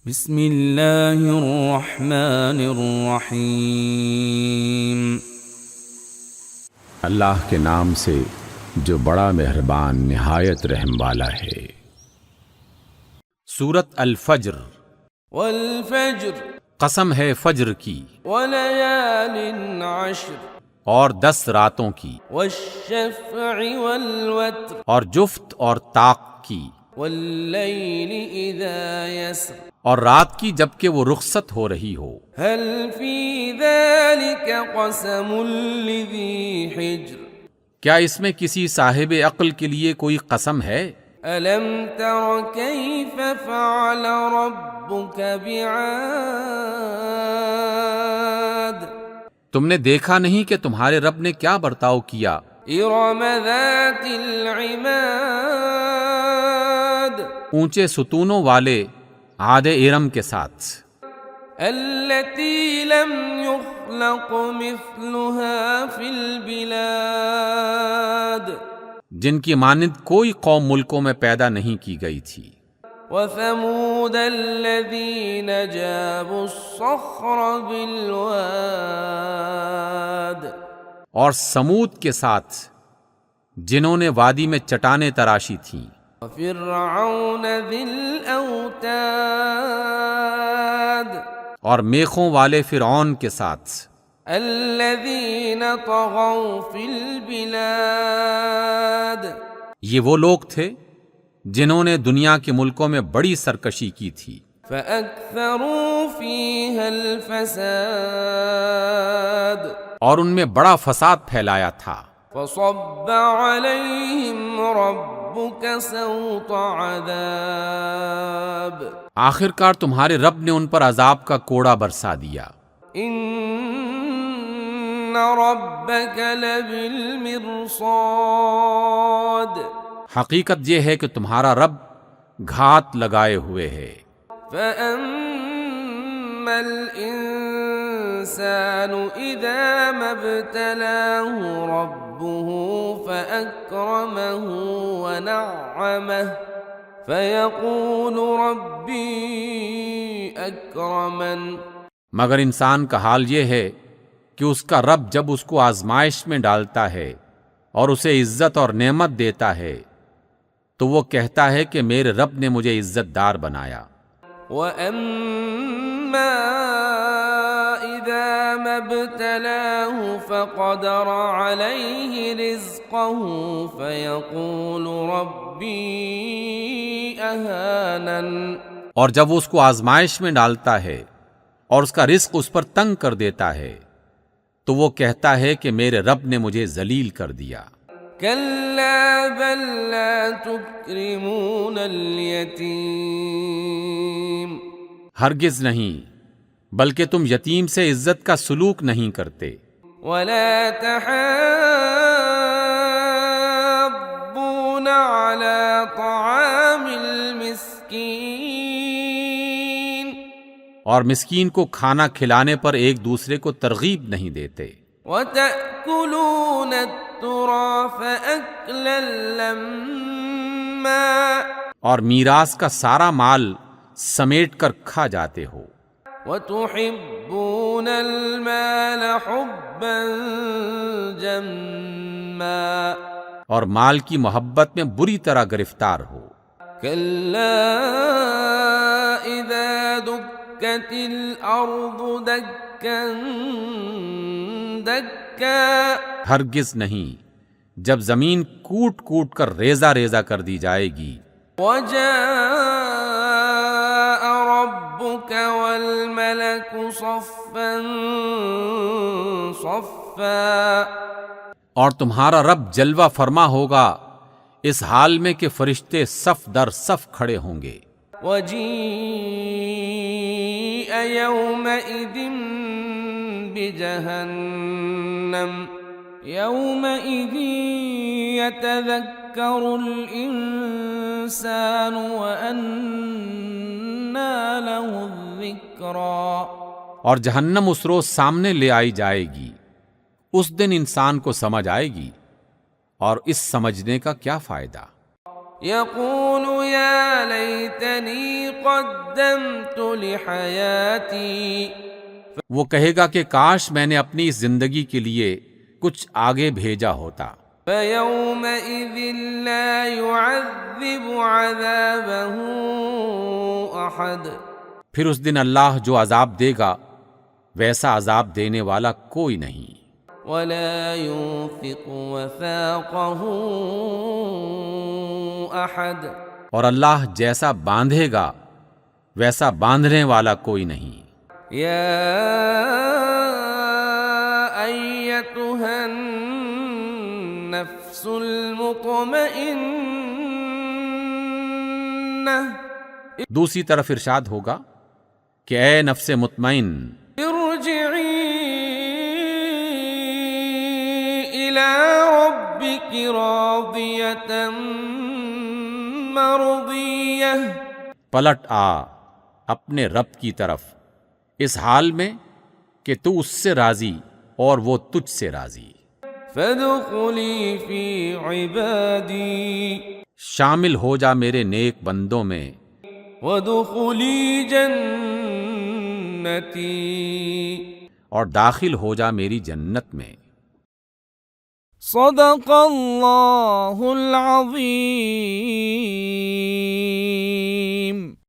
بسم اللہ الرحمن الرحیم۔ اللہ کے نام سے جو بڑا مہربان نہایت رحم والا ہے۔ سورۃ الفجر۔ والفجر، قسم ہے فجر کی وليال عشر، اور 10 راتوں کی، والشفع والوتر، اور جفت اور طاق کی، واللیل اذا یسر، اور رات کی جبکہ وہ رخصت ہو رہی ہو۔ هل فی ذلك قسم لذی حجر، کیا اس میں کسی صاحب عقل کے لیے کوئی قسم ہے؟ الم تر کیف فعل ربک بعاد، تم نے دیکھا نہیں کہ تمہارے رب نے کیا برتاؤ کیا؟ ارم ذات العماد، اونچے ستونوں والے عاد ارم کے ساتھ، التي لم يخلق مثلها في البلاد، جن کی مانند کوئی قوم ملکوں میں پیدا نہیں کی گئی تھی۔ وثمود الذين جابوا الصخر بالواد، اور سمود کے ساتھ جنہوں نے وادی میں چٹانیں تراشی تھیں۔ وفرعون ذي الأوتاد، اور میخوں والے فرعون کے ساتھ، الذين طغوا في البلاد، یہ وہ لوگ تھے جنہوں نے دنیا کے ملکوں میں بڑی سرکشی کی تھی، فأكثروا فيها الفساد، اور ان میں بڑا فساد پھیلایا تھا۔ فصب عليهم ربك سوط عذاب، آخر کار تمہارے رب نے ان پر عذاب کا کوڑا برسا دیا۔ ان ربك لبالمرصاد، حقیقت یہ ہے کہ تمہارا رب گھات لگائے ہوئے ہے۔ فأما الإنسان إذا ما ابتلاه ربه فأكرمه ونعمه فيقول ربي أكرمن، مگر انسان کا حال یہ ہے کہ اس کا رب جب اس کو آزمائش میں ڈالتا ہے اور اسے عزت اور نعمت دیتا ہے تو وہ کہتا ہے کہ میرے رب نے مجھے عزت دار بنایا۔ وَأَمَّا إِذَا مَا ابْتَلَاهُ فَقَدَرَ عَلَيْهِ رِزْقَهُ فَيَقُولُ رَبِّي أَهَانَنِ، اور جب وہ اس کو آزمائش میں ڈالتا ہے اور اس کا رزق اس پر تنگ کر دیتا ہے تو وہ کہتا ہے کہ میرے رب نے مجھے ذلیل کر دیا۔ كَلَّا بَل لَّا تُكْرِمُونَ الْيَتِيمَ، ہرگز نہیں، بلکہ تم یتیم سے عزت کا سلوک نہیں کرتے۔ وَلَا تَحَاضُّونَ عَلَى طَعَامِ الْمِسْكِينِ، اور مسکین کو کھانا کھلانے پر ایک دوسرے کو ترغیب نہیں دیتے۔ وَتَأْكُلُونَ التُّرَاثَ أَكْلًا لَمًّا، اور میراث کا سارا مال سمیٹ کر کھا جاتے ہو۔ وَتُحِبُّونَ الْمَالَ حُبًّا جَمًّا، اور مال کی محبت میں بری طرح گرفتار ہو۔ كَلَّا إِذَا دُكَّتِ الْأَرْضُ دَكًّا دَكًّا، ہرگز نہیں، جب زمین کوٹ کوٹ کر ریزہ ریزہ کر دی جائے گی۔ وَجَاءَ رَبُّكَ وَالْمَلَكُ صَفًّا صَفًّا، اور تمہارا رب جلوہ فرما ہوگا اس حال میں کہ فرشتے صف در صف کھڑے ہوں گے۔ وَجِيءَ يَوْمَئِذٍ بِجَهَنَّمَ يَوْمَئِذٍ يَتَذَكَّرُ الْإِنسَانُ وَأَنَّى لَهُ الذِّكْرَى، اور جہنم اس روز سامنے لے آئی جائے گی، اس دن انسان کو سمجھ آئے گی، اور اس سمجھنے کا کیا فائدہ۔ يقول يا ليتني قدمت لحياتي وہ کہے گا کہ کاش میں نے اپنی اس زندگی کے لیے کچھ آگے بھیجا ہوتا. فيومئذ لا يعذب عذابه أحد. پھر اس دن اللہ جو عذاب دے گا ویسا عذاب دینے والا کوئی نہیں. ولا يوثق وثاقه أحد. اور اللہ جیسا باندھے گا ویسا باندھنے والا کوئی نہیں. يا أيتها النفس المطمئنة. دوسری طرف ارشاد ہوگا کہ اے نفس مطمئن، ارجعي إلى ربك راضية مرضية. پلٹ آ اپنے رب کی طرف اس حال میں کہ تو اس سے راضی اور وہ تجھ سے راضی. فادخلی فی عبادی. شامل ہو جا میرے نیک بندوں میں. وادخلی جنتی. اور داخل ہو جا میری جنت میں. صدق اللہ العظیم.